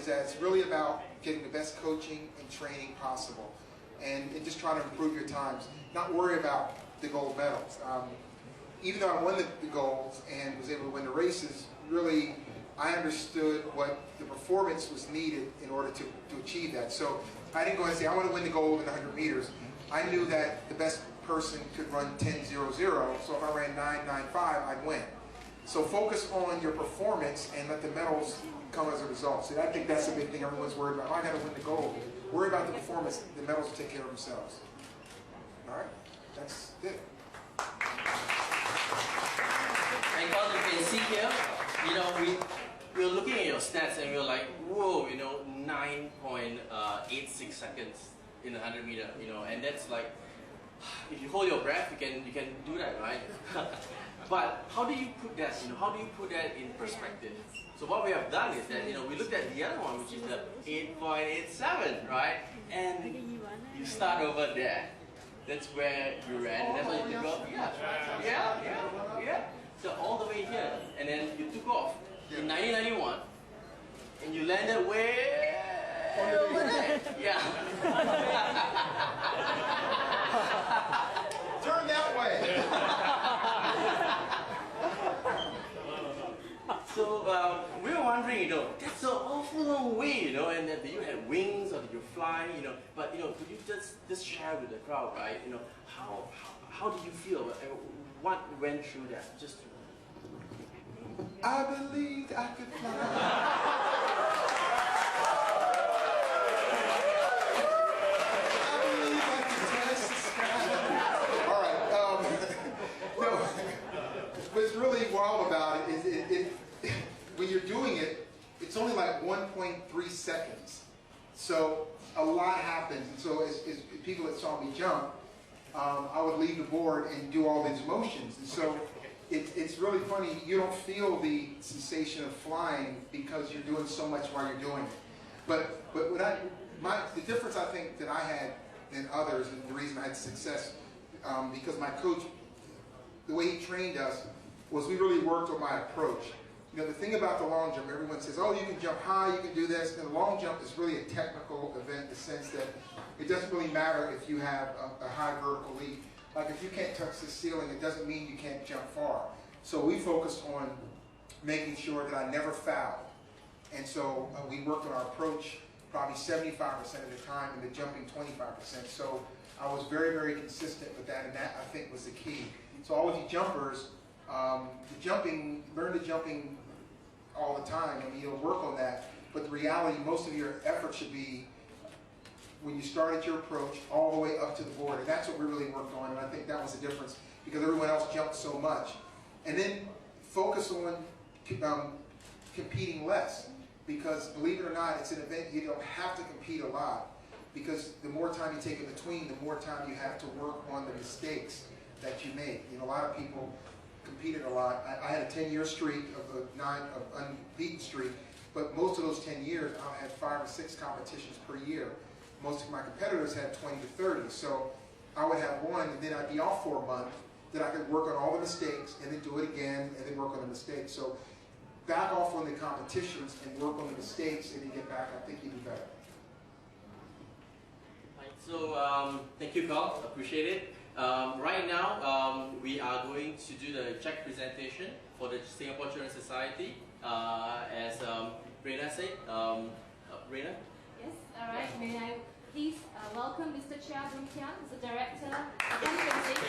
is that it's really about getting the best coaching and training possible, and just trying to improve your times. Not worry about the gold medals. Even though I won the golds and was able to win the races, really I understood what the performance was needed in order to achieve that. So I didn't go and say, I want to win the gold in 100 meters. I knew that the best person could run 10.00, so if I ran 9.95, I'd win. So focus on your performance and let the medals come as a result. So I think that's a big thing everyone's worried about. Oh, I got to win the gold. Worry about the performance. The medals will take care of themselves. All right? That's it. And God, you can see here, we're looking at your stats and we're like, whoa, 9.86 seconds in 100 meter, and that's like, if you hold your breath, you can do that, right? But how do you put that, how do you put that in perspective? So what we have done is that, we looked at the other one, which is the 8.87, right? And you start over there. That's where you ran, and that's why you took off. Yeah. So all the way here, and then you took off in 1991, and you landed way over there. Yeah. Turn that way. So we were wondering, that's an awful long way, and that you had wings or did you fly, but could you just share with the crowd, right? How did you feel? What went through that? Just I believed I could fly. I believe I could touch the sky. All right. What's really wild about it is when you're doing it, it's only like 1.3 seconds. So a lot happens. And so as people that saw me jump, I would leave the board and do all these motions. And so it's really funny. You don't feel the sensation of flying because you're doing so much while you're doing it. But when the difference I think that I had than others, and the reason I had success, because my coach, the way he trained us, was we really worked on my approach. The thing about the long jump, everyone says, oh, you can jump high, you can do this. And the long jump is really a technical event in the sense that it doesn't really matter if you have a high vertical leap. Like if you can't touch the ceiling, it doesn't mean you can't jump far. So we focused on making sure that I never fouled. And so we worked on our approach probably 75% of the time and the jumping 25%. So I was very, very consistent with that, and that I think was the key. So all of you jumpers, learn the jumping all the time, and you'll work on that. But the reality, most of your effort should be when you start at your approach all the way up to the board, and that's what we really worked on. And I think that was the difference because everyone else jumped so much. And then focus on competing less, because believe it or not, it's an event you don't have to compete a lot, because the more time you take in between, the more time you have to work on the mistakes that you make. A lot of people competed a lot. I had a 10-year streak of unbeaten streak, but most of those 10 years I had 5 or 6 competitions per year. Most of my competitors had 20 to 30, so I would have one, and then I'd be off for a month. Then I could work on all the mistakes, and then do it again, and then work on the mistakes. So back off on the competitions and work on the mistakes, and then get back. I think you do better. Right, so thank you, Carl. Appreciate it. Right now, we are going to do the check presentation for the Singapore Children's Society, as Reina said. Reina? Yes, all right. May I please welcome Mr. Chia Boon Tian, who's the Director of Fundraising.